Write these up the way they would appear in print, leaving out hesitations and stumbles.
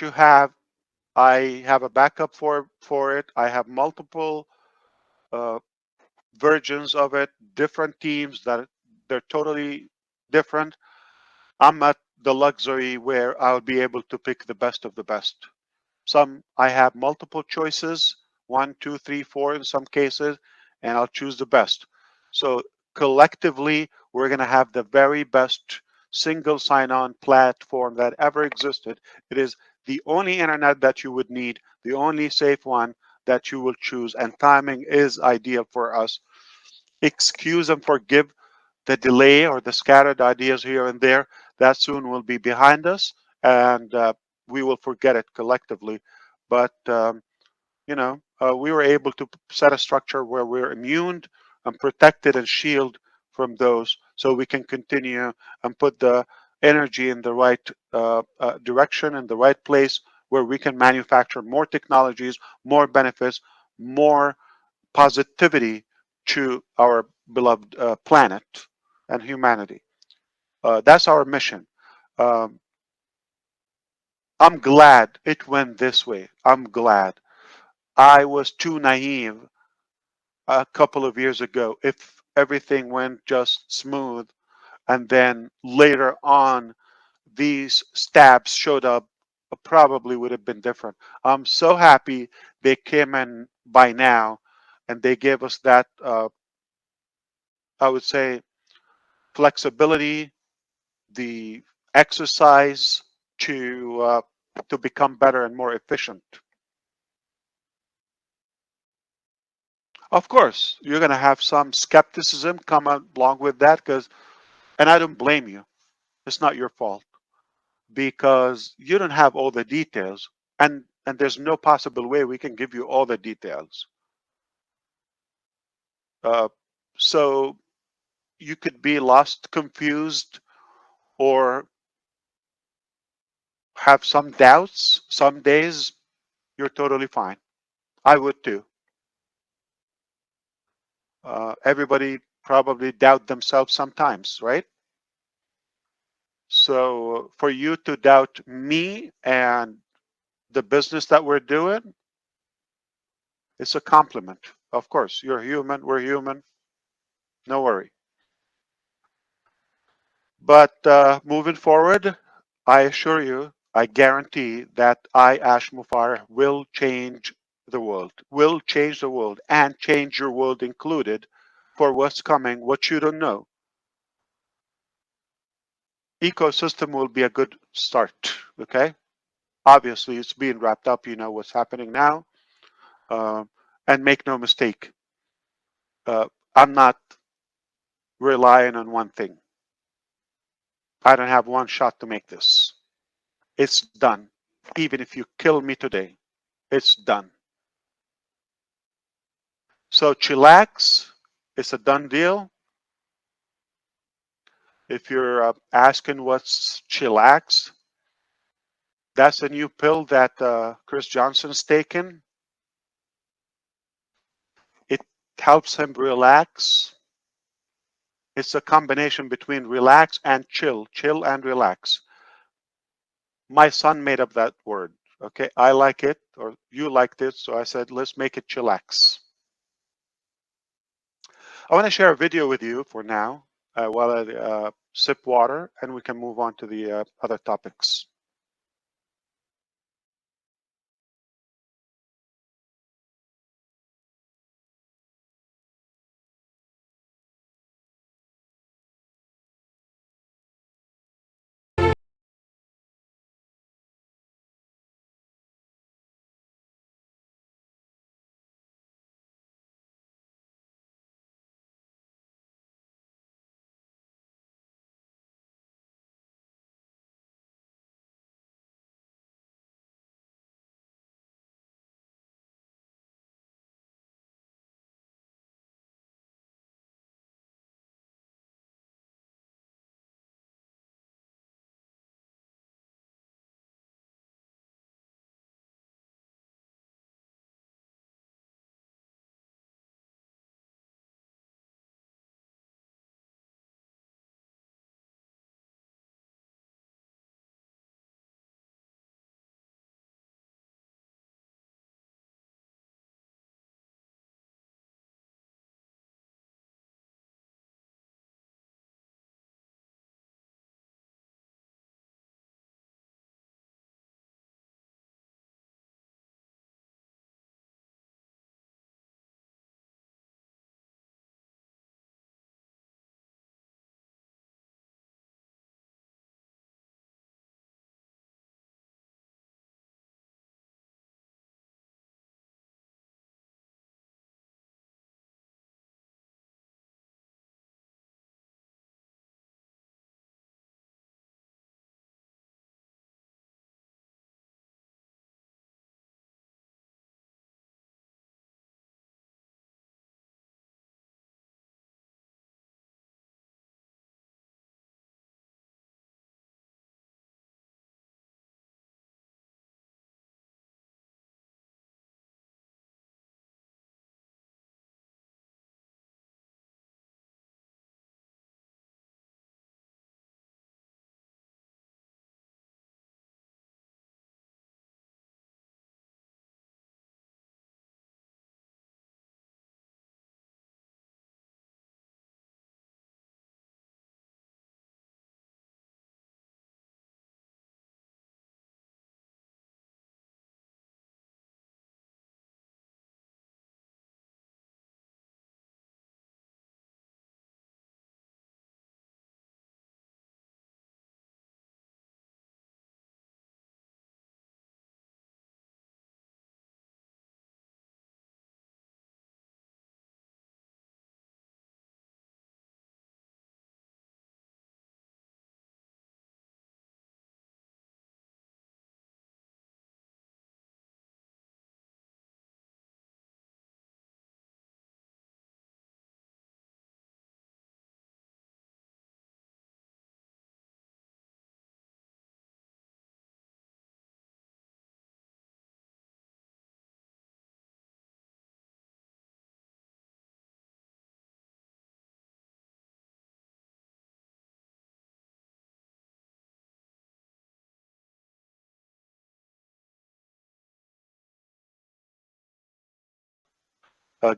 you have, I have a backup for it. I have multiple uh, versions of it, different teams that they're totally different. I'm at the luxury where I'll be able to pick the best of the best. Some I have multiple choices, 1, 2, 3, 4 in some cases, and I'll choose the best. So collectively, we're going to have the very best single sign-on platform that ever existed. It is the only internet that you would need, the only safe one that you will choose, and timing is ideal for us. Excuse and forgive the delay or the scattered ideas here and there. That soon will be behind us, and we will forget it collectively. But we were able to set a structure where we're immune and protected and shield from those, so we can continue and put the energy in the right direction, in the right place, where we can manufacture more technologies, more benefits, more positivity to our beloved planet and humanity. That's our mission. Um, I'm glad it went this way. I'm glad. I was too naive a couple of years ago. If everything went just smooth and then later on these stabs showed up, probably would have been different. I'm so happy they came in by now and they gave us that, I would say, flexibility, the exercise to become better and more efficient. Of course, you're going to have some skepticism come along with that, and I don't blame you. It's not your fault because you don't have all the details, and there's no possible way we can give you all the details. Uh, so you could be lost, confused, or have some doubts. Some days you're totally fine. I would too. Everybody probably doubt themselves sometimes, right? So for you to doubt me and the business that we're doing, it's a compliment. Of course, you're human, we're human, no worry. But moving forward, I assure you, I guarantee that I, Ash Mufareh, will change the world and change your world included for what's coming, what you don't know. Ecosystem will be a good start, okay? Obviously, it's being wrapped up, you know what's happening now. Uh, and make no mistake, I'm not relying on one thing. I don't have one shot to make this. It's done. Even if you kill me today, it's done. So Chilax is a done deal. If you're asking what's Chilax, that's a new pill that Chris Johnson's taken. It helps him relax. It's a combination between relax and chill and relax. My son made up that word. Okay, I like it, or you liked it, so I said, let's make it Chilax. I want to share a video with you for now while I sip water, and we can move on to the other topics.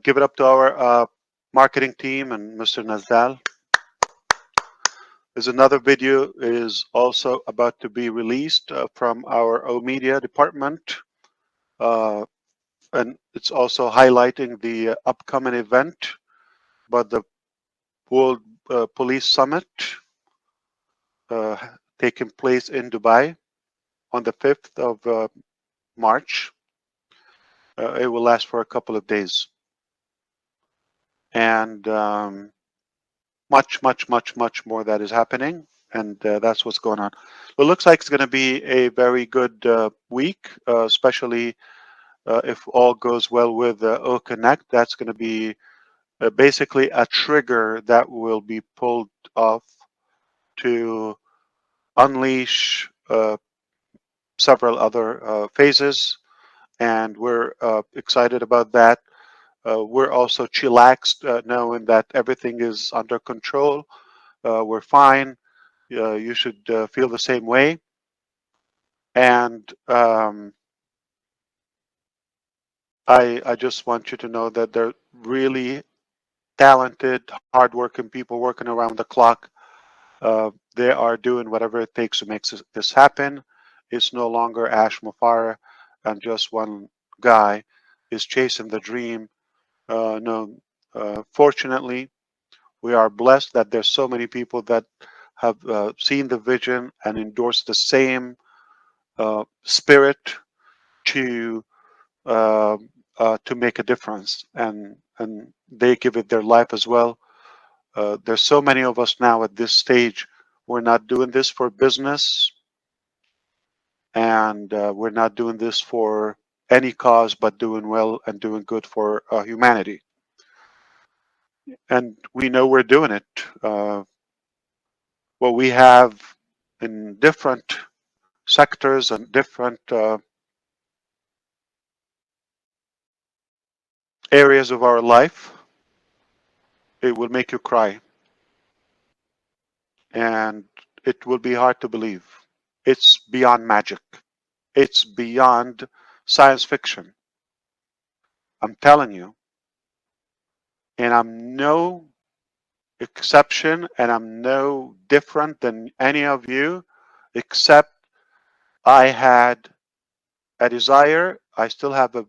Give it up to our marketing team and Mr. Nazal. There's another video is also about to be released from our O-Media department. And it's also highlighting the upcoming event by the World Police Summit taking place in Dubai on the 5th of March. It will last for a couple of days. And much more that is happening. And that's what's going on. It looks like it's going to be a very good week, especially if all goes well with OConnect. That's going to be basically a trigger that will be pulled off to unleash several other phases, and we're excited about that. We're also chillaxed, knowing that everything is under control. We're fine. You should feel the same way. And I just want you to know that they're really talented, hardworking people working around the clock. They are doing whatever it takes to make this happen. It's no longer Ash Mufareh and just one guy is chasing the dream. No, fortunately, we are blessed that there's so many people that have seen the vision and endorsed the same spirit to make a difference, and they give it their life as well. There's so many of us now at this stage. We're not doing this for business, and we're not doing this for any cause, but doing well and doing good for humanity. And we know we're doing it. What we have in different sectors and different areas of our life, it will make you cry. And it will be hard to believe. It's beyond magic. It's beyond science fiction. I'm telling you. And I'm no exception, and I'm no different than any of you, except I had a desire. I still have a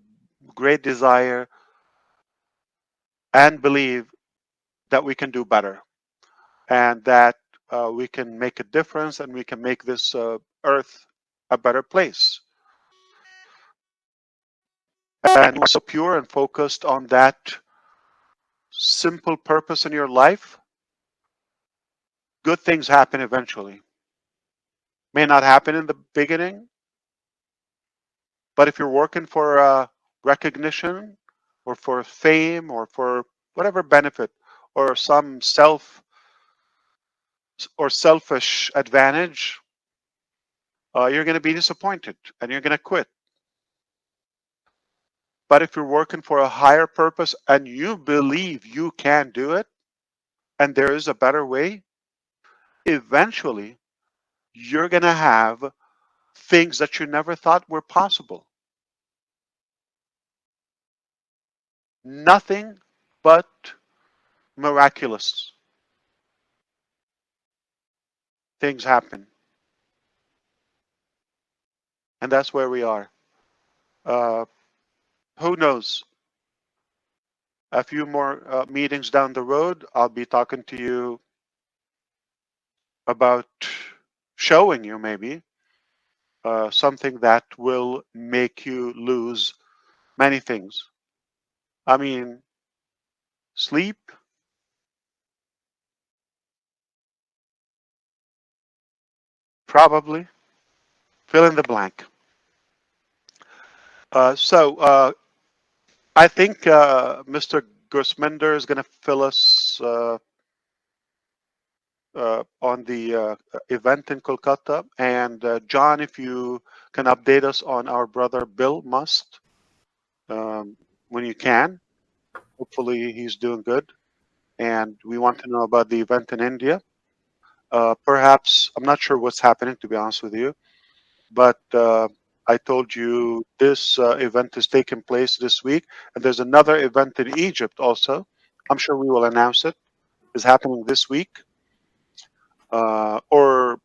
great desire and believe that we can do better, and that we can make a difference, and we can make this earth a better place. And we're so pure and focused on that simple purpose in your life, good things happen eventually. May not happen in the beginning, but if you're working for recognition or for fame or for whatever benefit or some selfish advantage, you're going to be disappointed and you're going to quit. But if you're working for a higher purpose and you believe you can do it and there is a better way, eventually you're going to have things that you never thought were possible. Nothing but miraculous things happen. And that's where we are. Who knows? A few more meetings down the road, I'll be talking to you about showing you maybe something that will make you lose many things. I mean, sleep, probably, fill in the blank. So I think Mr. Gersmender is going to fill us on the event in Kolkata. And John, if you can update us on our brother Bill Must when you can. Hopefully he's doing good. And we want to know about the event in India. Perhaps, I'm not sure what's happening, to be honest with you, but I told you this event is taking place this week, and there's another event in Egypt also. I'm sure we will announce it. It's happening this week, or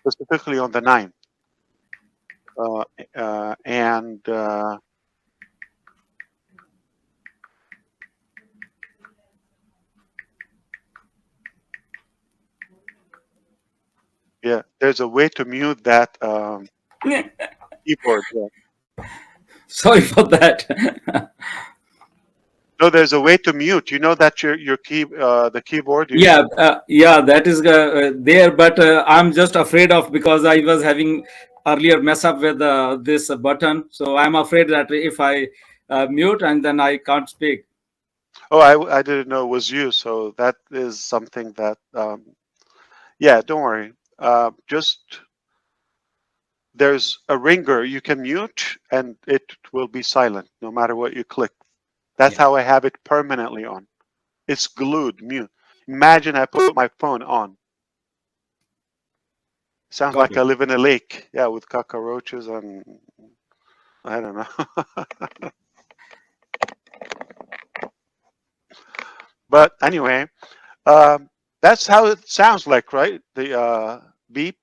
specifically on the 9th. And yeah, there's a way to mute that keyboard. Yeah. Sorry for that. No, there's a way to mute. You know that your key the keyboard. Yeah, yeah, that is there, but I'm just afraid of, because I was having earlier mess up with this button, so I'm afraid that if I mute and then I can't speak. Oh, I didn't know it was you. So that is something that yeah, don't worry. Just there's a ringer you can mute, and it will be silent no matter what you click. That's how I have it permanently on. It's glued mute. Imagine I put my phone on. Sounds like I live in a lake. Yeah, with cockroaches and I don't know. But anyway, that's how it sounds like, right? The beep.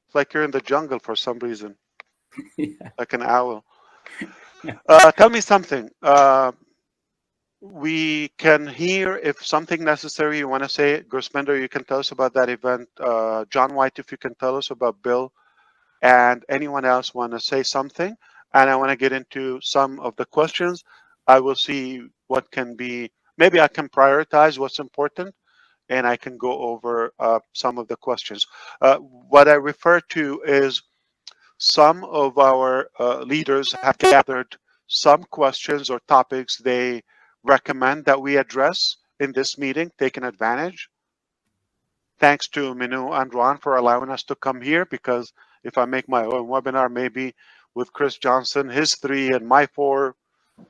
It's like you're in the jungle for some reason, like an owl. Tell me something. We can hear if something necessary you want to say. Gurspender, you can tell us about that event. John White, if you can tell us about Bill, and anyone else want to say something. And I want to get into some of the questions. I will see what can be, maybe I can prioritize what's important, and I can go over some of the questions. What I refer to is some of our leaders have gathered some questions or topics they recommend that we address in this meeting, taking advantage. Thanks to Minu and Ron for allowing us to come here, because if I make my own webinar, maybe with Chris Johnson, his 3 and my 4,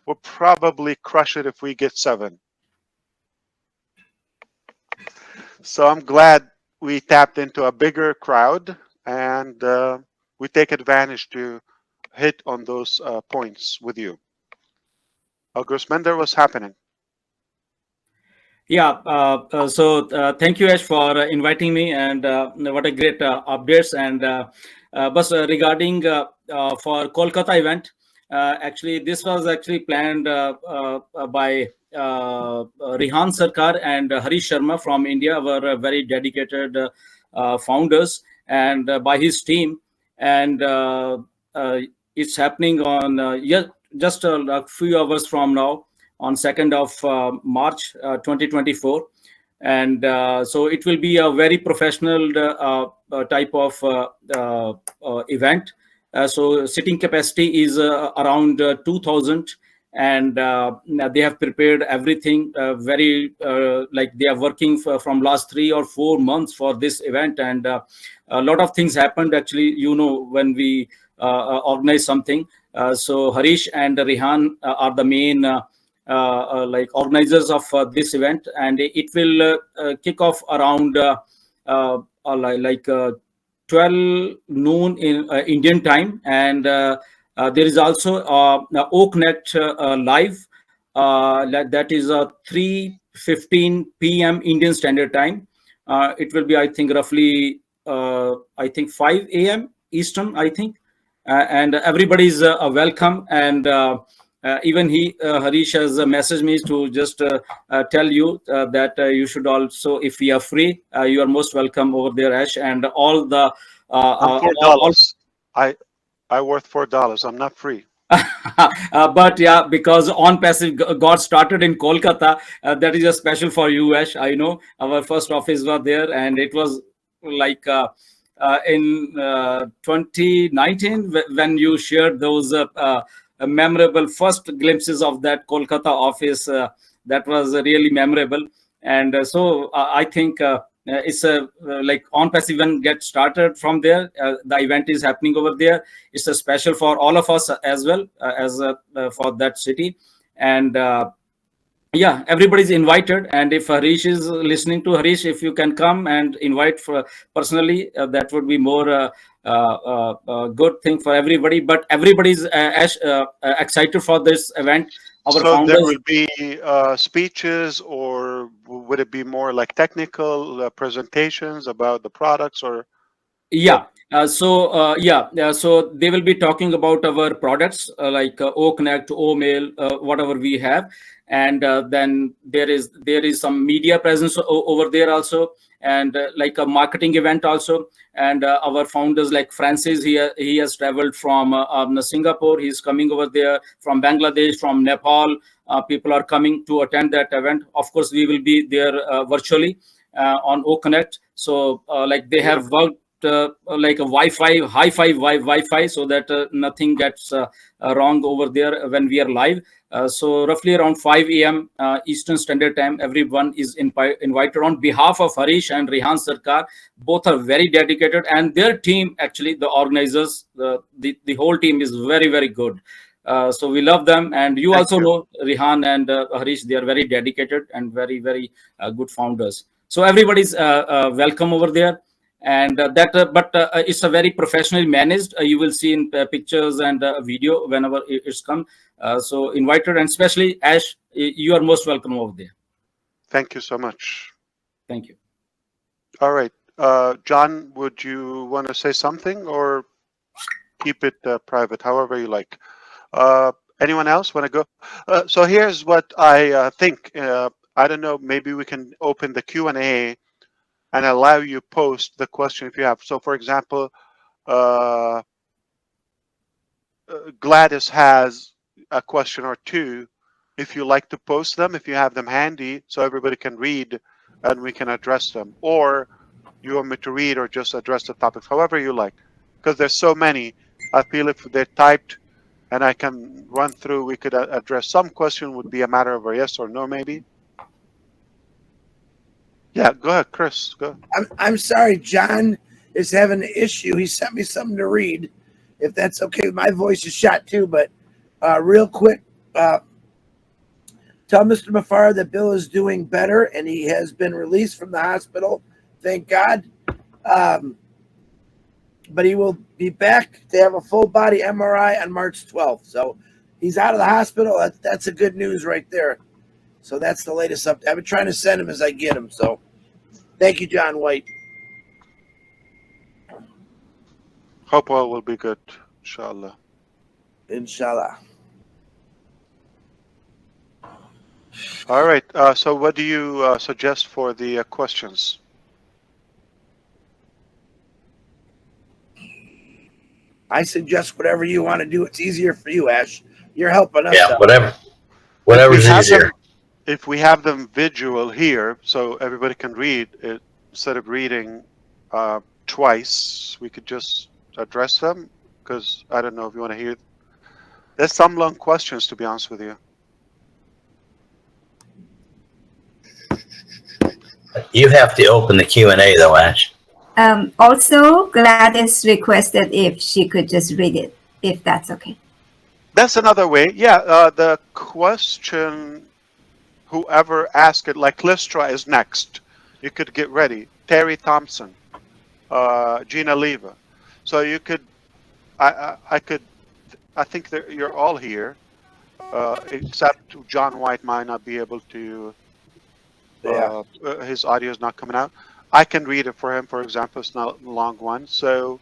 we'll probably crush it if we get 7. So I'm glad we tapped into a bigger crowd, and we take advantage to hit on those points with you. Grossmender, what's happening? Yeah, so thank you, Ash, for inviting me, and what a great updates. And but regarding for Kolkata event, actually this was actually planned by Rehan Sarkar and Harish Sharma from India, were very dedicated founders, and by his team. And it's happening on just a few hours from now, on 2nd of March 2024. And so it will be a very professional type of event. So sitting capacity is around 2,000, and they have prepared everything very like they are working from last 3 or 4 months for this event. And a lot of things happened, actually, when we organize something. So Harish and Rehan are the main like organizers of this event, and it will kick off around like 12 noon in Indian time. And there is also OConnect live, that is 3:15 p.m. Indian Standard Time. It will be, I think, roughly I think 5 a.m. Eastern, I think. And everybody is welcome. And even Harish has messaged me to just tell you that you should also, if we are free, you are most welcome over there, Ash. And all the I'm $4. I worth $4. I'm not free. but yeah, because ONPASSIVE got started in Kolkata, that is a special for you, Ash. I know our first office was there, and it was like in 2019 when you shared those memorable first glimpses of that Kolkata office. That was really memorable. And so I think it's a like ONPASSIVE event get started from there. The event is happening over there. It's a special for all of us as well, as for that city. And yeah, everybody's invited. And if Harish is listening, to Harish, if you can come and invite for personally, that would be more good thing for everybody. But everybody's excited for this event. Our So there founders. will be speeches, or would it be more like technical presentations about the products, or what? Yeah. So they will be talking about our products like OConnect, OMail, whatever we have, and then there is some media presence over there also, and like a marketing event also. And our founders like Francis, he has traveled from Singapore. He's coming over there from Bangladesh, from Nepal. People are coming to attend that event. Of course, we will be there virtually on OConnect. So like they have Beautiful. worked like a Wi-Fi, high-fi Wi-Fi, so that nothing gets wrong over there when we are live. So roughly around 5 a.m. Eastern Standard Time, everyone is invited. On behalf of Harish and Rehan Sarkar, both are very dedicated, and their team, actually, the organizers, the whole team is very, very good. So we love them, and you Thank also you. know Rehan and Harish. They are very dedicated and very, very good founders. So everybody's welcome over there, and it's a very professionally managed. You will see in pictures and video whenever it's come. So invited, and especially Ash, you are most welcome over there. Thank you so much. Thank you. All right. John, would you want to say something, or keep it private, however you like? Anyone else want to go? So here's what I think. I don't know, maybe we can open the Q&A and allow you post the question if you have. So for example, uh, Gladys has a question or two. If you like to post them, if you have them handy, so everybody can read and we can address them. Or you want me to read or just address the topics, however you like. Because there's so many, I feel if they're typed and I can run through, we could address some question, would be a matter of a yes or no, maybe. Yeah, go ahead, Chris. Go. I'm sorry, John is having an issue. He sent me something to read, if that's okay. My voice is shot too, but real quick, tell Mr. Mufareh that Bill is doing better and he has been released from the hospital. Thank God. But he will be back to have a full body MRI on March 12th. So he's out of the hospital. That's a good news right there. So that's the latest update. I've been trying to send him as I get him. So thank you, John White. Hope all will be good, inshallah. Inshallah. All right. So what do you suggest for the questions? I suggest whatever you want to do. It's easier for you, Ash. You're helping us Yeah, out. whatever's easier. If we have them visual here, so everybody can read it, instead of reading twice, we could just address them. Because I don't know if you want to hear. There's some long questions, to be honest with you. You have to open the Q&A though, Ash. Also, Gladys requested if she could just read it, if that's okay. That's another way. Yeah, the question, whoever asked it, like Lystra is next. You could get ready. Terry Thompson, Gina Leva. So you could, I think that you're all here, except John White might not be able to. His audio is not coming out. I can read it for him, for example. It's not a long one. So,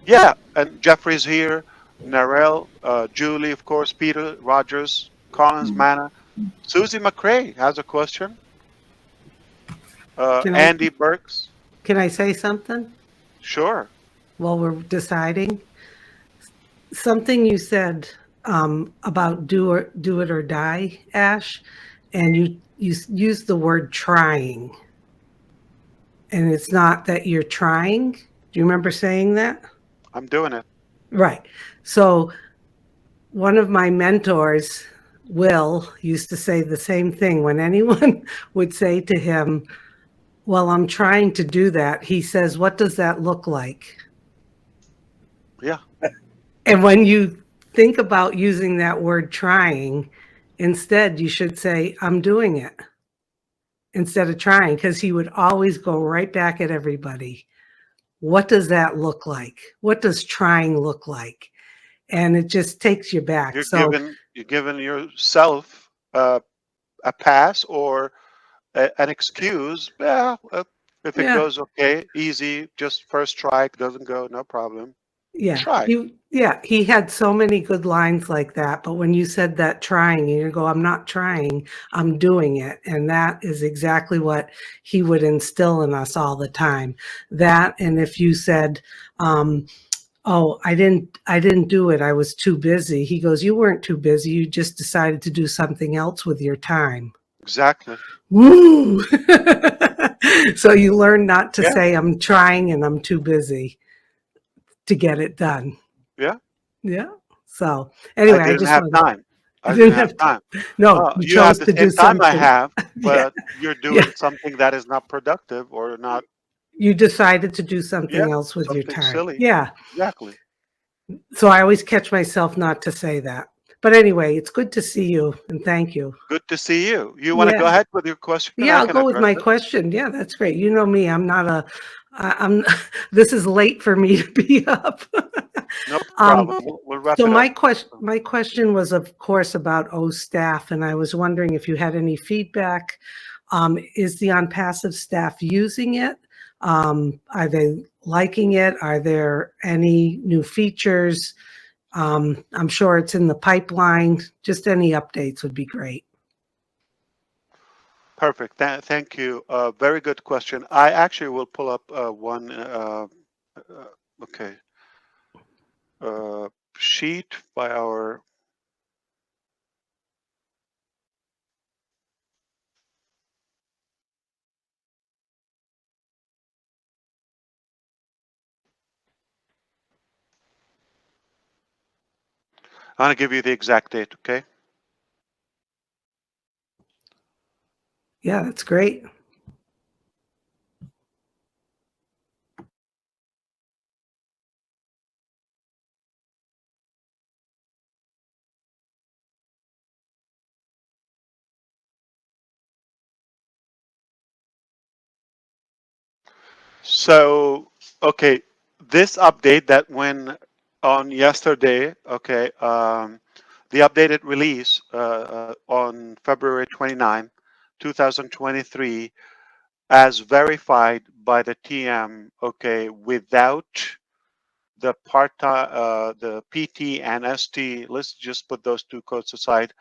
yeah, and Jeffrey's here, Narelle, Julie, of course, Peter, Rogers, Collins, Manna. Susie McRae has a question. Andy Burks. Can I say something? Sure. While we're deciding? Something you said about do it or die, Ash, and you used the word trying. And it's not that you're trying. Do you remember saying that? I'm doing it. Right. So one of my mentors, Will, used to say the same thing. When anyone would say to him, well, I'm trying to do that, he says, what does that look like? Yeah. And when you think about using that word trying, instead you should say, I'm doing it, instead of trying, because he would always go right back at everybody. what does that look like? What does trying look like? And it just takes you back. You're giving yourself a pass or an excuse. Yeah, if it goes okay, easy, just first try, doesn't go, no problem. Yeah. Try. He had so many good lines like that. But when you said that trying, you go, I'm not trying, I'm doing it. And that is exactly what he would instill in us all the time. That, and if you said, oh, I didn't do it, I was too busy. He goes, you weren't too busy. You just decided to do something else with your time. Exactly. Woo! So you learn not to Yeah. say I'm trying and I'm too busy to get it done. Yeah. Yeah. So anyway, I didn't have time. I didn't didn't have have time. No, you You have chose the to do same time I something. have, Yeah. but you're Yeah. doing something that is not productive or not. You decided to do something Yeah, else with your something time. silly. Yeah. Exactly. So I always catch myself not to say that. But anyway, it's good to see you and thank you. Good to see you. You want to Yeah. go ahead with your question? Yeah, I I'll can go with address my it. question. Yeah, that's great. You know me, I'm this is late for me to be up. No problem. We'll wrap So it up. my question was, of course, about O staff, and I was wondering if you had any feedback. Is the ONPASSIVE staff using it? Are they liking it? Are there any new features? I'm sure it's in the pipeline. Just any updates would be great. Perfect. Thank you. Very good question. I actually will pull up one. Okay. Sheet by our. I'm going to give you the exact date, okay? Yeah, that's great. So, okay, this update that went on yesterday, okay, the updated release on February 29, 2023, as verified by the TM, okay, without the the PT and ST, let's just put those two codes aside.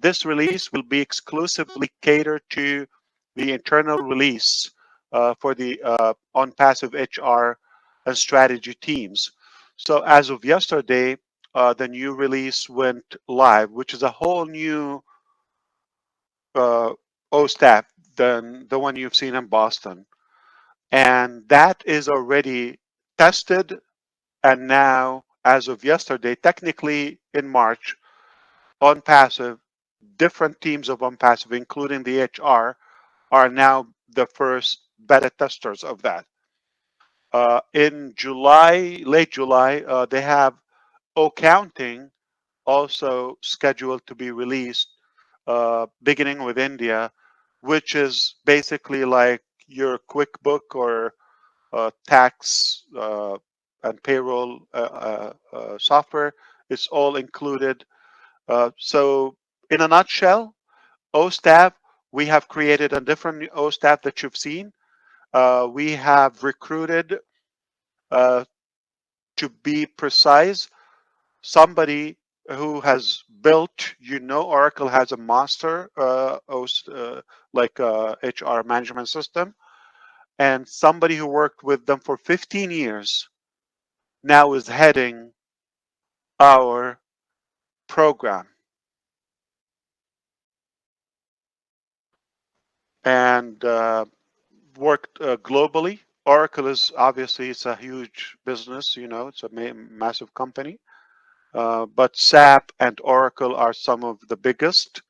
This release will be exclusively catered to the internal release for the ONPASSIVE HR and strategy teams. So as of yesterday, the new release went live, which is a whole new OStaff than the one you've seen in Boston. And that is already tested. And now, as of yesterday, technically in March, ONPASSIVE, different teams of ONPASSIVE, including the HR, are now the first beta testers of that. In July, late July, they have OCounting also scheduled to be released, beginning with India, which is basically like your QuickBook or tax and payroll software. It's all included. So in a nutshell, OStaff, we have created a different OStaff that you've seen. We have recruited, to be precise, somebody who has built, Oracle has a master like HR management system, and somebody who worked with them for 15 years now is heading our program. And worked globally. Oracle is obviously, it's a huge business, it's a massive company. But SAP and Oracle are some of the biggest.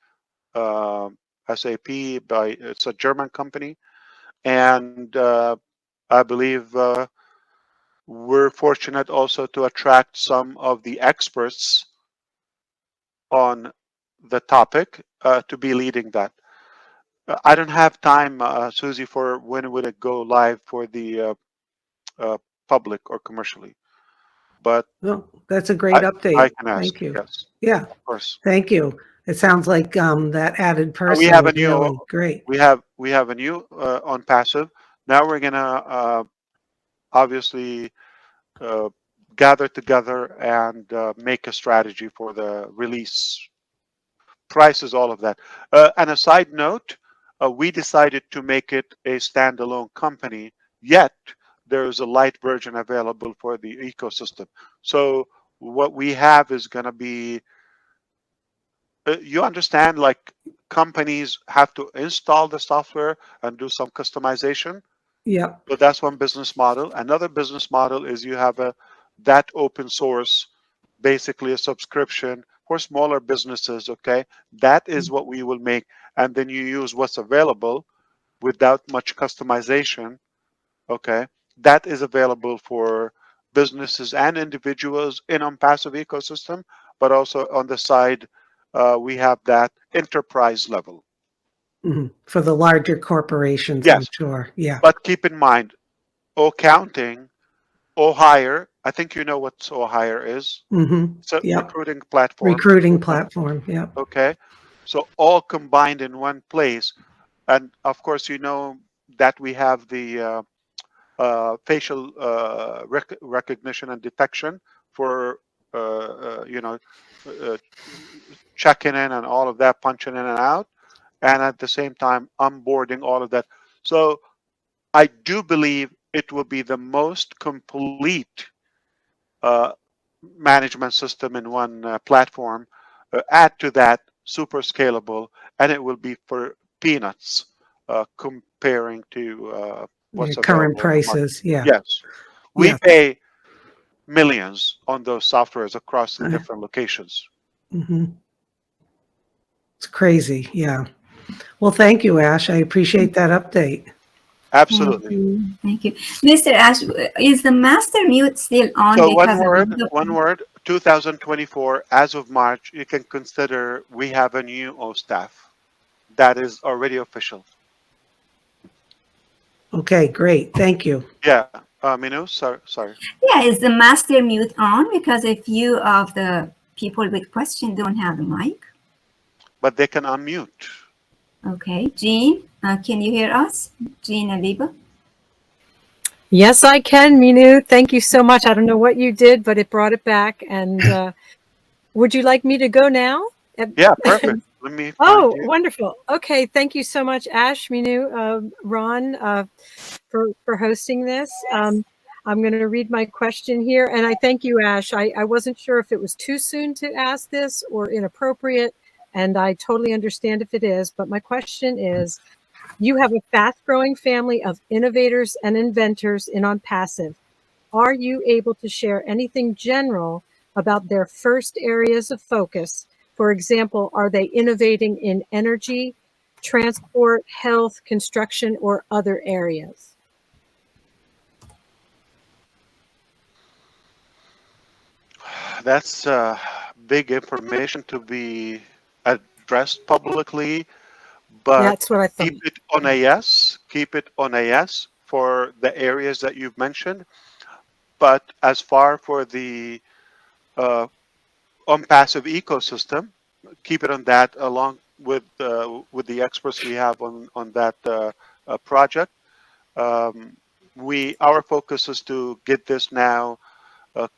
SAP, it's a German company. And I believe we're fortunate also to attract some of the experts on the topic to be leading that. I don't have time, Susie, for when would it go live for the public or commercially. But Well, that's a great update. I can ask. Thank you. Yes, Yeah, of course. thank you. It sounds like that added person We have a is new. really great. We have a new ONPASSIVE. Now we're gonna obviously gather together and make a strategy for the release, prices, all of that. And a side note, we decided to make it a standalone company, yet there is a light version available for the ecosystem. So what we have is going to be, you understand, like companies have to install the software and do some customization. Yep. So that's one business model. Another business model is you have that open source, basically a subscription for smaller businesses. Okay, that is what we will make, and then you use what's available without much customization. Okay, that is available for businesses and individuals in ONPASSIVE ecosystem, but also on the side, we have that enterprise level. For the larger corporations, I'm Yes, sure. Yeah. but keep in mind, OCounting, OHire, I think you know what OHire is. It's a Yep. recruiting platform. Recruiting platform. Yep. Okay, so all combined in one place, and of course you know that we have the facial recognition and detection for uh, checking in and all of that, punching in and out, and at the same time onboarding all of that. So I do believe it will be the most complete management system in one platform. Add to that super scalable, and it will be for peanuts comparing to what's Current available on the market. prices. Yeah. Yes, we Yes. pay millions on those softwares across the different locations. It's crazy. Yeah. Well, thank you, Ash. I appreciate that update. Absolutely. Thank you. Mr. Ash, is the master mute still on? So because one word, 2024, as of March, you can consider we have a new O staff. That is already official. Okay, great. Thank you. Yeah, Minu, sorry. Yeah, is the master mute on? Because a few of the people with questions don't have the mic. But they can unmute. Okay, Jean, can you hear us? Jean Aliba? Yes, I can, Minu. Thank you so much. I don't know what you did, but it brought it back. And would you like me to go now? Yeah, perfect. Let me Oh, find you. wonderful. Okay, thank you so much, Ash, Minu, Ron, for hosting this. I'm going to read my question here, and I thank you, Ash. I wasn't sure if it was too soon to ask this or inappropriate, and I totally understand if it is, but my question is, you have a fast-growing family of innovators and inventors in ONPASSIVE. Are you able to share anything general about their first areas of focus? For example, are they innovating in energy, transport, health, construction, or other areas? That's big information to be addressed publicly, but That's what I thought. keep it on AS. Keep it on AS for the areas that you've mentioned. But as far for the ONPASSIVE ecosystem, keep it on that along with the experts we have on that project. Our focus is to get this now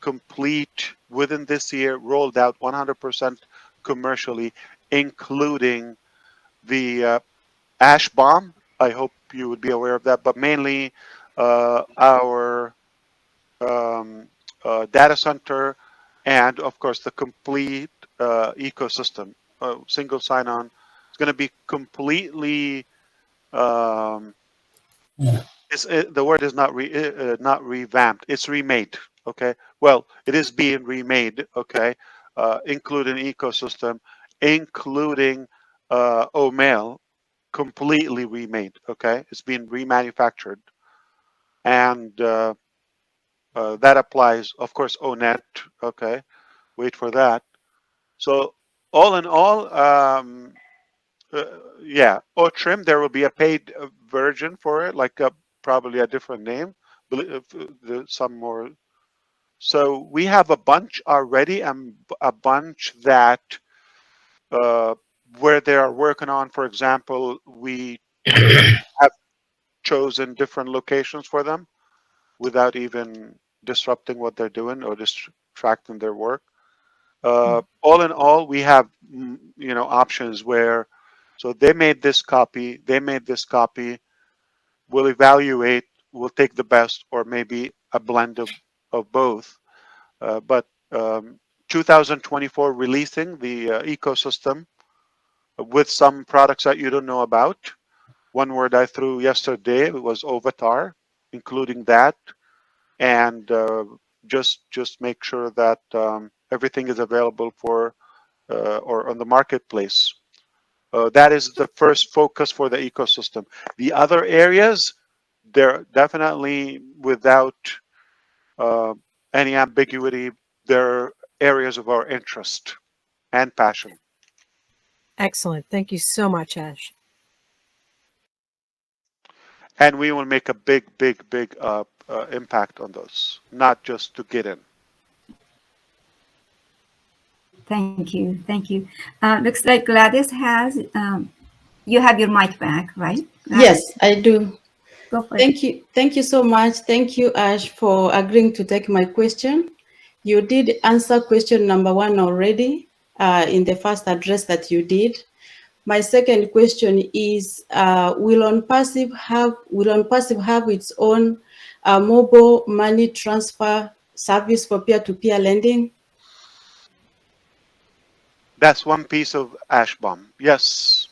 complete within this year, rolled out 100% commercially, including the ash bomb. I hope you would be aware of that, but mainly our data center, and of course the complete ecosystem, single sign-on. It's going to be completely. The word is not revamped. It's remade. Okay. Well, it is being remade. Okay, including ecosystem, including OMail, completely remade. Okay, it's being remanufactured, and that applies, of course, ONet. Okay, wait for that. So all in all, yeah, OTrim, there will be a paid version for it, like probably a different name, some more. So we have a bunch already, and a bunch that where they are working on. For example, we have chosen different locations for them without even disrupting what they're doing or distracting their work. All in all, we have options where, so they made this copy, they made this copy. We'll evaluate, we'll take the best, or maybe a blend of both. But 2024 releasing the ecosystem with some products that you don't know about. One word I threw yesterday was Ovatar, including that, and just make sure that everything is available for or on the marketplace. That is the first focus for the ecosystem. The other areas, they're definitely without any ambiguity. They're areas of our interest and passion. Excellent. Thank you so much, Ash. And we will make a big impact on those, not just to get in. Thank you. Thank you. Looks like Gladys has, you have your mic back, right? Gladys? Yes, I do. Go for it. Thank you. Thank you so much. Thank you, Ash, for agreeing to take my question. You did answer question number 1 already in the first address that you did. My second question is, will ONPASSIVE have its own mobile money transfer service for peer-to-peer lending? That's one piece of ash bomb. Yes.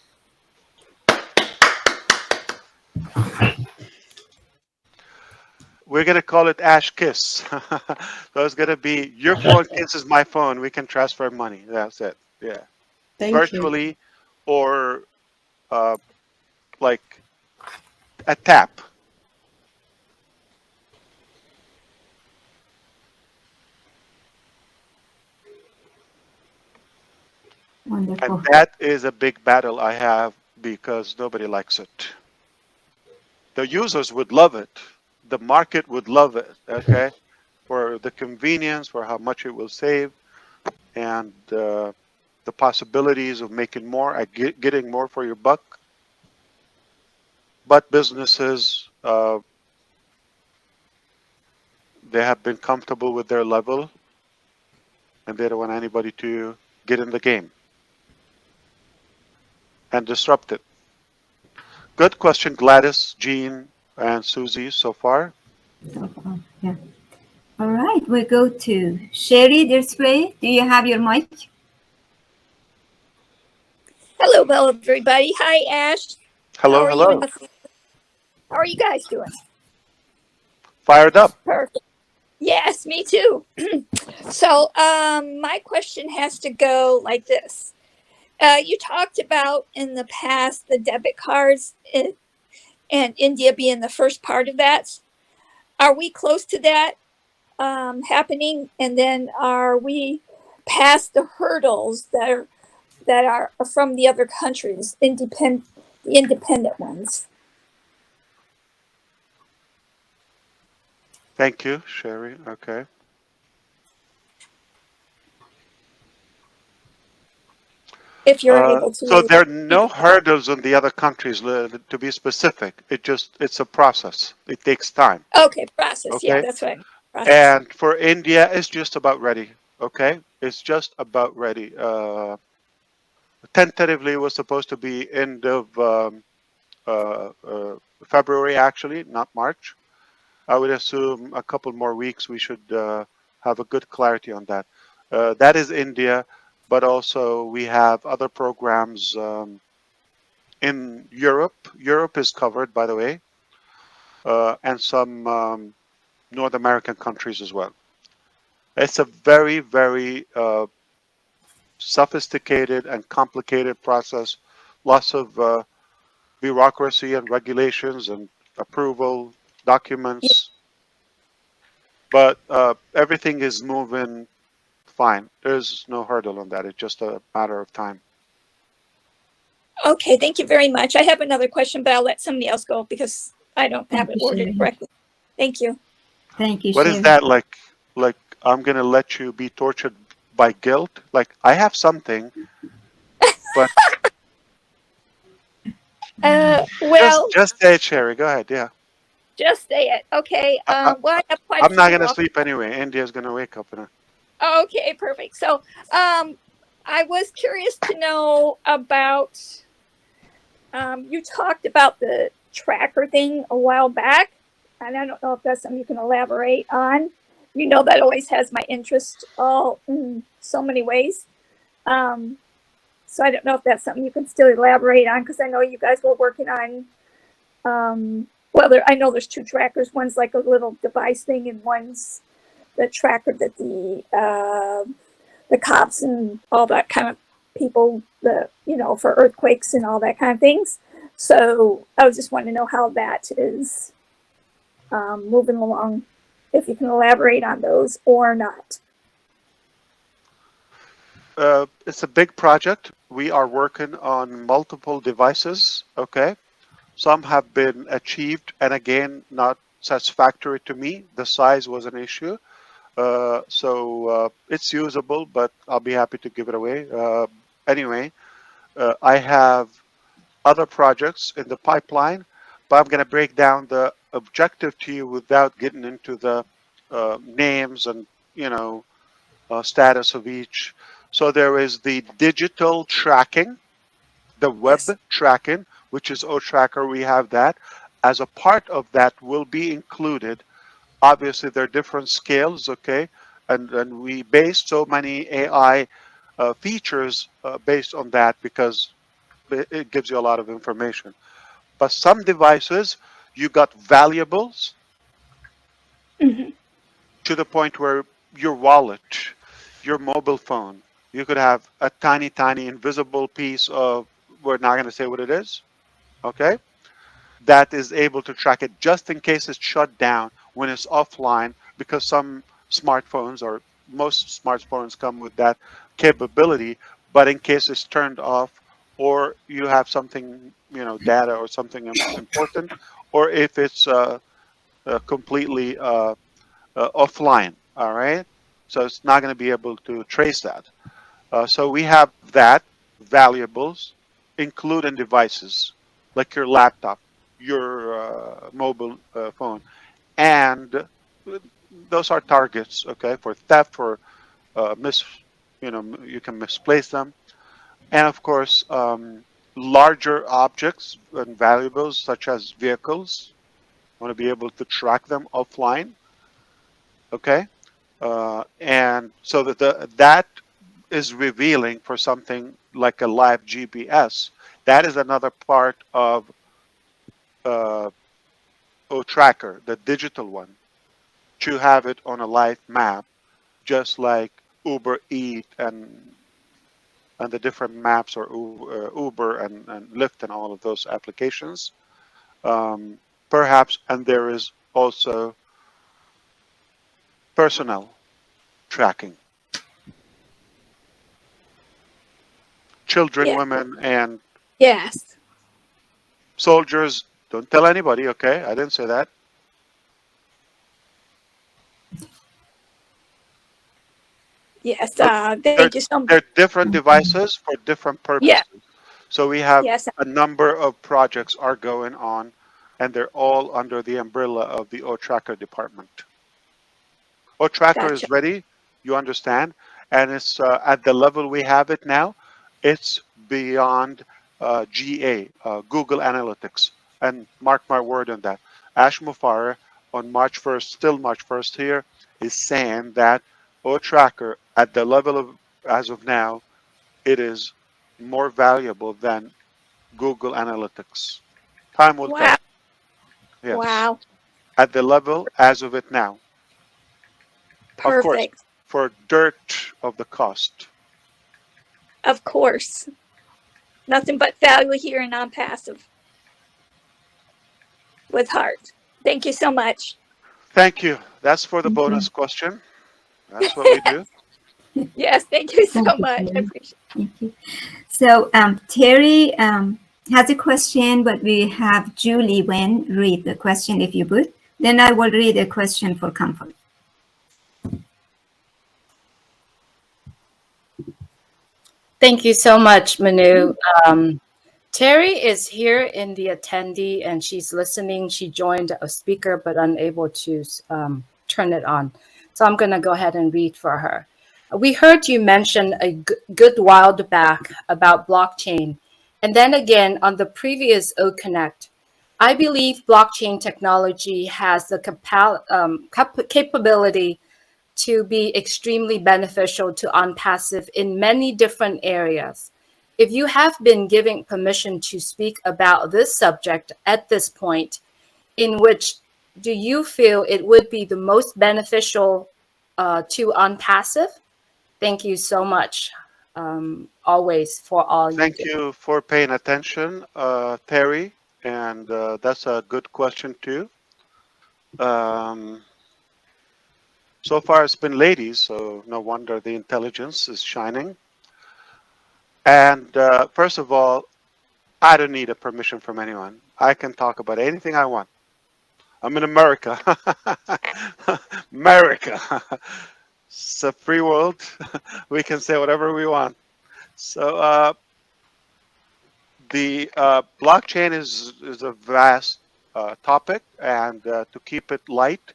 We're going to call it Ash Kiss. So it's going to be your phone kisses my phone. We can transfer money. That's it. Yeah. Thank Virtually you. or like a tap. Wonderful. And that is a big battle I have because nobody likes it. The users would love it. The market would love it, okay? For the convenience, for how much it will save, and the possibilities of making more, getting more for your buck. But businesses, they have been comfortable with their level, and they don't want anybody to get in the game and disrupt it. Good question, Gladys, Jean, and Susie so far. So far, yeah. All right, we go to Sherry Display. Do you have your mic? Hello, everybody. Hi, Ash. Hello, hello. How are you guys doing? Fired up. Perfect. Yes, me too. So my question has to go like this. You talked about in the past the debit cards and India being the first part of that. Are we close to that happening? And then are we past the hurdles that are from the other countries, the independent ones? Thank you, Sherry. Okay. If you're able to. So there are no hurdles in the other countries, to be specific. It's a process. It takes time. Okay, process. Okay? Yeah, that's right. Process. And for India, it's just about ready. Okay? It's just about ready. Tentatively, it was supposed to be end of February, actually, not March. I would assume a couple more weeks, we should have a good clarity on that. That is India, but also we have other programs in Europe. Europe is covered, by the way, and some North American countries as well. It's a very, very sophisticated and complicated process. Lots of bureaucracy and regulations and approval documents. But everything is moving fine. There's no hurdle on that. It's just a matter of time. Okay, thank you very much. I have another question, but I'll let somebody else go because I don't have it ordered correctly. Thank you. Thank you, What is Shiv. that like? Like I'm gonna let you be tortured by guilt? Like I have something, but Well, just say it, Sherry. Go ahead. Yeah. just say it. Okay. Well, I have quite a I'm not few. gonna sleep anyway. India's gonna wake up in a Okay, perfect. So, I was curious to know about. You talked about the tracker thing a while back, and I don't know if that's something you can elaborate on. You know, that always has my interest all in so many ways. So I don't know if that's something you can still elaborate on, because I know you guys were working on. Well, I know there's two trackers. One's like a little device thing, and one's the tracker that the cops and all that kind of people, for earthquakes and all that kind of things. So I was just wanting to know how that is moving along, if you can elaborate on those or not. It's a big project. We are working on multiple devices. Okay. Some have been achieved, and again, not satisfactory to me. The size was an issue. So it's usable, but I'll be happy to give it away. Anyway, I have other projects in the pipeline, but I'm going to break down the objective to you without getting into the names and, status of each. So there is the digital tracking, the web tracking, which is OTracker. We have that. As a part of that will be included. Obviously, there are different scales, okay? And we base so many AI features based on that because it gives you a lot of information. But some devices, you got valuables to the point where your wallet, your mobile phone, you could have a tiny, tiny invisible piece of, we're not going to say what it is, okay? That is able to track it just in case it's shut down when it's offline, because some smartphones or most smartphones come with that capability. But in case it's turned off, or you have something, data or something important, or if it's completely offline, all right? So it's not going to be able to trace that. So we have that, valuables, including devices like your laptop, your mobile phone, and those are targets, okay, for theft, for you can misplace them, and of course, larger objects and valuables such as vehicles. Want to be able to track them offline, okay, and so that is revealing for something like a live GPS. That is another part of OTracker, the digital one, to have it on a live map, just like Uber Eat and the different maps, or Uber and Lyft and all of those applications. Perhaps, and there is also personnel tracking. Children, Yeah. women, and Yes. soldiers. Don't tell anybody, okay? I didn't say that. Yes. They're, Thank you so much. they're different devices for different Yeah. purposes. So we have Yes. a number of projects are going on, and they're all under the umbrella of the OTracker department. OTracker Gotcha. is ready, you understand, and it's at the level we have it now. It's beyond GA, Google Analytics, and mark my word on that. Ash Mufareh on March 1st, still March 1st here, is saying that OTracker at the level of, as of now, it is more valuable than Google Analytics. Time will Wow. tell. Yes. Wow. At the level as of it now. Of course, Perfect. for dirt of the cost. Of course. Nothing but value here in non-passive with heart. Thank you so much. Thank you. That's for the bonus question. That's what we do. Yes, thank you so Thank you, much. I Terry. appreciate it. Thank you. So Terry has a question, but we have Julie Wen read the question if you would. Then I will read a question for comfort. Thank you so much, Manu. Terry is here in the attendee and she's listening. She joined a speaker but unable to turn it on. So I'm going to go ahead and read for her. We heard you mention a good while back about blockchain. And then again on the previous OConnect, I believe blockchain technology has the capability to be extremely beneficial to ONPASSIVE in many different areas. If you have been given permission to speak about this subject at this point, in which do you feel it would be the most beneficial to ONPASSIVE? Thank you so much, always, for all you do. Thank you for paying attention, Terry, and that's a good question too. So far it's been ladies, so no wonder the intelligence is shining. And first of all, I don't need a permission from anyone. I can talk about anything I want. I'm in America. America. It's a free world. We can say whatever we want. So the blockchain is a vast topic, and to keep it light,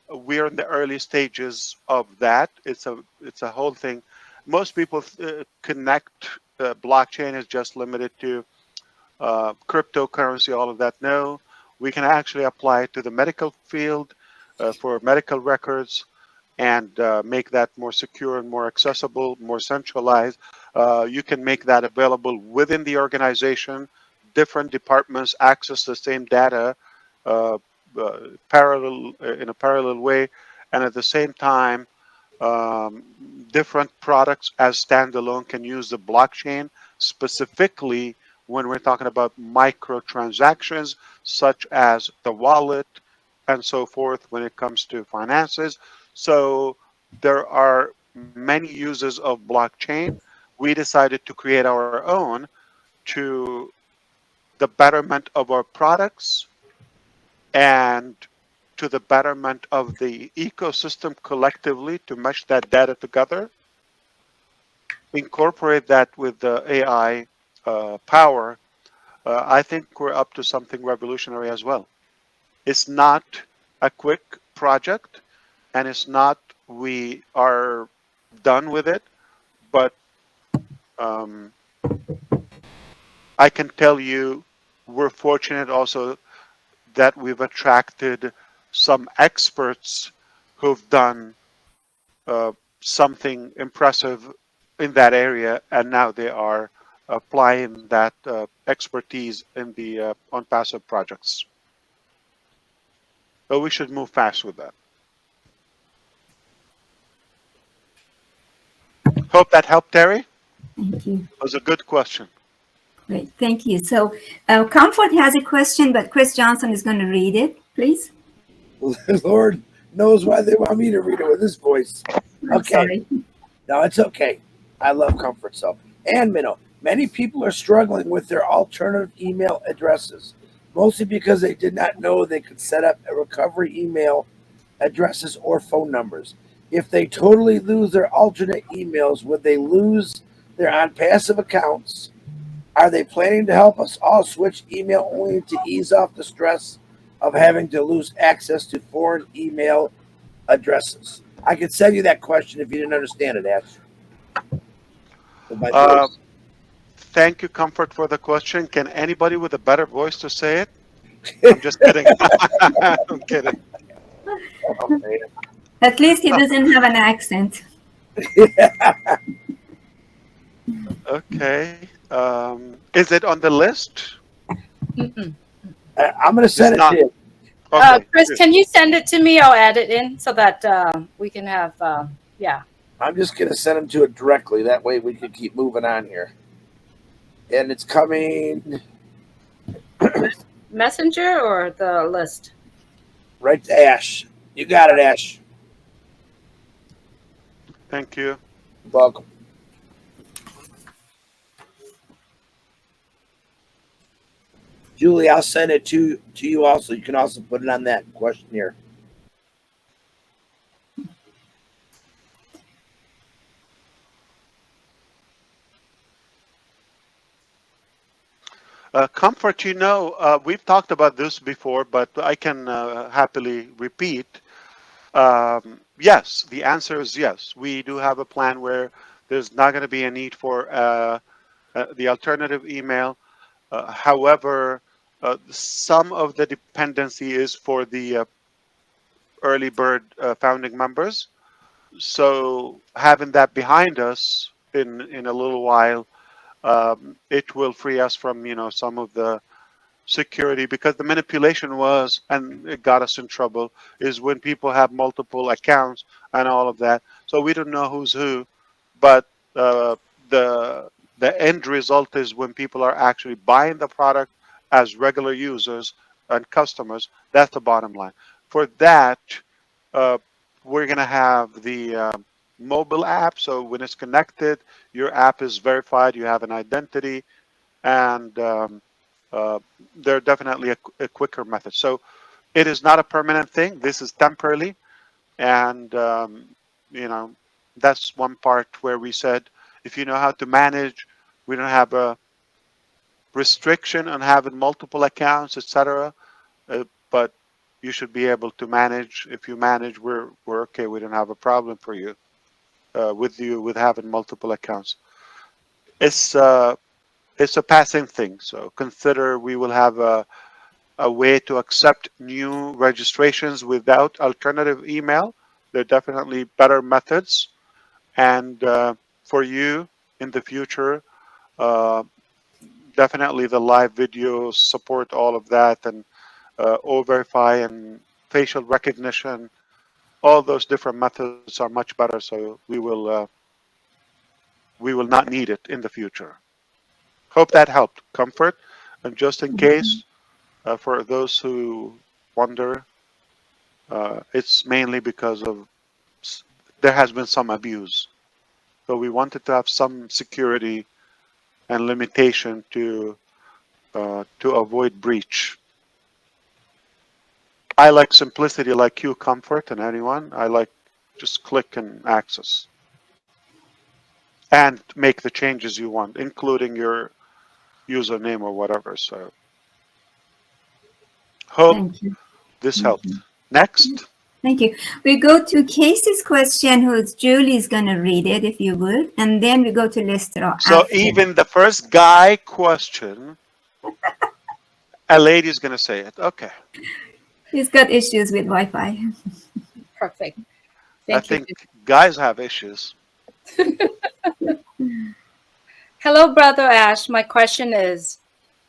we're in the early stages of that. It's a whole thing. Most people connect blockchain is just limited to cryptocurrency, all of that. No, we can actually apply it to the medical field for medical records and make that more secure and more accessible, more centralized. You can make that available within the organization. Different departments access the same data in a parallel way, and at the same time, different products as standalone can use the blockchain, specifically when we're talking about microtransactions such as the wallet and so forth when it comes to finances. So there are many uses of blockchain. We decided to create our own to the betterment of our products and to the betterment of the ecosystem collectively, to mesh that data together, incorporate that with the AI power. I think we're up to something revolutionary as well. It's not a quick project, and it's not we are done with it, but I can tell you we're fortunate also that we've attracted some experts who've done something impressive in that area, and now they are applying that expertise in the ONPASSIVE projects. So we should move fast with that. Hope that helped, Terry. Thank you. It was a good question. Great, thank you. So Comfort has a question, but Chris Johnson is going to read it, please. Lord knows why they want me to read it with this voice. I'm sorry. No, it's okay. I love Comfort. So, and Minnow, many people are struggling with their alternative email addresses, mostly because they did not know they could set up a recovery email addresses or phone numbers. If they totally lose their alternate emails, would they lose their ONPASSIVE accounts? Are they planning to help us all switch email only to ease off the stress of having to lose access to foreign email addresses? I could send you that question if you didn't understand it, Ash. Thank you, Comfort, for the question. Can anybody with a better voice to say it? I'm just kidding. I'm kidding. Oh, At least he doesn't have an accent. Okay. Is it on the list? I'm going to send it to you. Okay. Chris, can you send it to me? I'll add it in so that we can have, yeah. I'm just going to send them to it directly. That way we can keep moving on here. And it's coming. Messenger or the list? Right to Ash. You got it, Ash. Thank you. Welcome. Julie, I'll send it to you also. You can also put it on that questionnaire. Comfort, we've talked about this before, but I can happily repeat. Yes, the answer is yes. We do have a plan where there's not going to be a need for the alternative email. However, some of the dependency is for the early bird founding members. So having that behind us in a little while, it will free us from some of the security, because the manipulation was, and it got us in trouble, is when people have multiple accounts and all of that. So we don't know who's who, but the end result is when people are actually buying the product as regular users and customers. That's the bottom line. For that, uh, we're going to have the mobile app. So when it's connected, your app is verified, you have an identity, and they're definitely a quicker method. So it is not a permanent thing. This is temporarily. And, that's one part where we said, if you know how to manage, we don't have a restriction on having multiple accounts, etc. But you should be able to manage. If you manage, we're okay. We don't have a problem for you with having multiple accounts. It's a passing thing. So consider we will have a way to accept new registrations without alternative email. There are definitely better methods. And for you in the future, definitely the live videos support all of that, and O-Verify and facial recognition. All those different methods are much better. So we will not need it in the future. Hope that helped. Comfort. And just in case, for those who wonder, it's mainly because of there has been some abuse. So we wanted to have some security and limitation to avoid breach. I like simplicity, like you, Comfort, and anyone. I like just click and access and make the changes you want, including your username or whatever. So hope Thank you. this helped. Next. Thank you. We go to Casey's question, who's Julie's going to read it, if you would. And then we go to Lester. So even the first guy question, a lady's going to say it. Okay. He's got issues with Wi-Fi. Perfect. I think guys have issues. Hello, Brother Ash. My question is,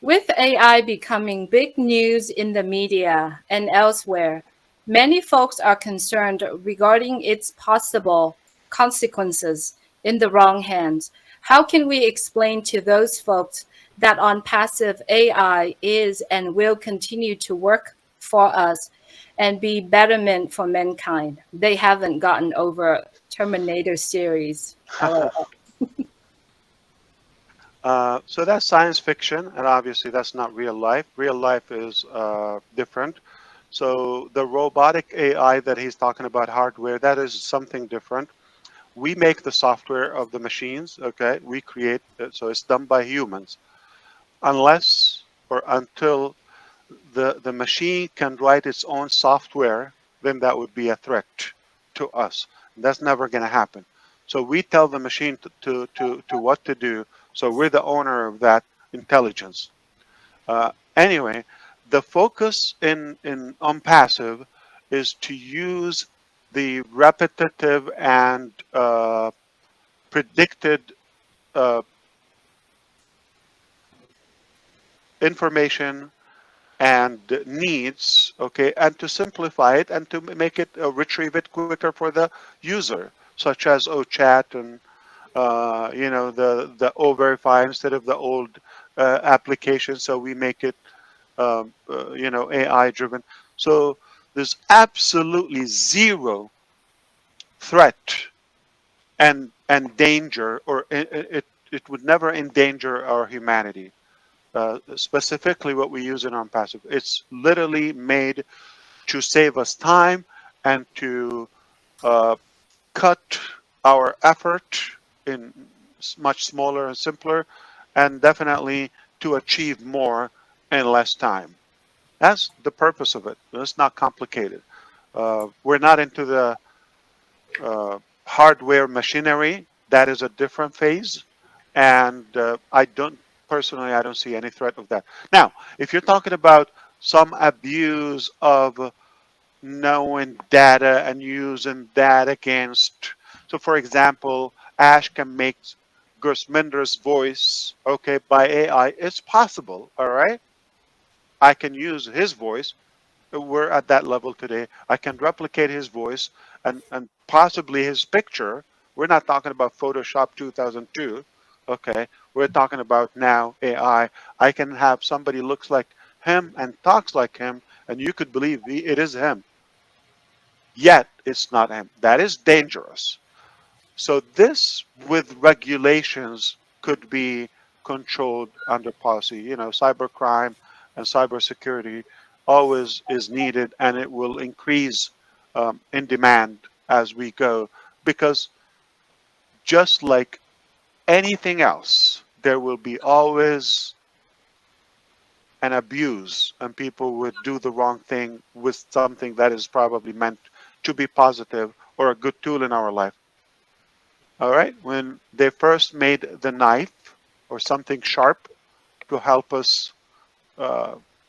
with AI becoming big news in the media and elsewhere, many folks are concerned regarding its possible consequences in the wrong hands. How can we explain to those folks that ONPASSIVE AI is and will continue to work for us and be betterment for mankind? They haven't gotten over Terminator series. So that's science fiction, and obviously that's not real life. Real life is different. So the robotic AI that he's talking about, hardware, that is something different. We make the software of the machines, okay? We create it, so it's done by humans. Unless or until the machine can write its own software, then that would be a threat to us. That's never going to happen. So we tell the machine to what to do. So we're the owner of that intelligence. Anyway, the focus in ONPASSIVE is to use the repetitive and predicted information and needs, okay, and to simplify it and to make it retrieve it quicker for the user, such as OChat and the O-Verify instead of the old application. So we make it AI driven. So there's absolutely zero threat and danger, or it would never endanger our humanity. specifically what we use in ONPASSIVE. It's literally made to save us time and to cut our effort in much smaller and simpler, and definitely to achieve more in less time. That's the purpose of it. It's not complicated. We're not into the hardware machinery. That is a different phase, and I don't see any threat of that. Now, if you're talking about some abuse of knowing data and using that against, so for example, Ash can make Gersminder's voice, okay, by AI. It's possible, all right? I can use his voice. We're at that level today. I can replicate his voice and possibly his picture. We're not talking about Photoshop 2002, okay? We're talking about now AI. I can have somebody looks like him and talks like him, and you could believe it is him. Yet it's not him. That is dangerous. So this, with regulations, could be controlled under policy. You know, cybercrime and cybersecurity always is needed, and it will increase in demand as we go, because just like anything else, there will be always an abuse, and people would do the wrong thing with something that is probably meant to be positive or a good tool in our life. All right, when they first made the knife or something sharp to help us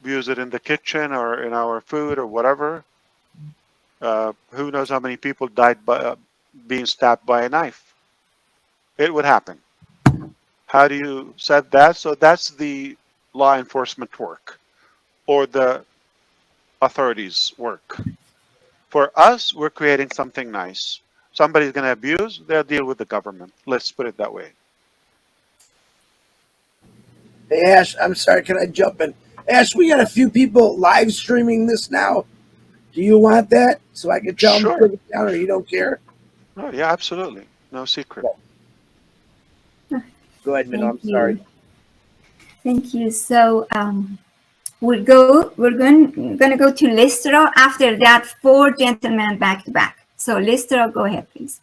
use it in the kitchen or in our food or whatever, who knows how many people died by being stabbed by a knife. It would happen. How do you set that? So that's the law enforcement work or the authorities work. For us, we're creating something nice. Somebody's going to abuse, they'll deal with the government. Let's put it that way. Hey, Ash, I'm sorry, can I jump in? Ash, we got a few people live streaming this now. Do you want that? So I can tell them to put it down, or you don't care? Oh, yeah, absolutely. No secret. Go ahead, Minnow, I'm sorry. Thank you. So we're going to go to Listro. After that, 4 gentlemen back to back. So Listro, go ahead, please.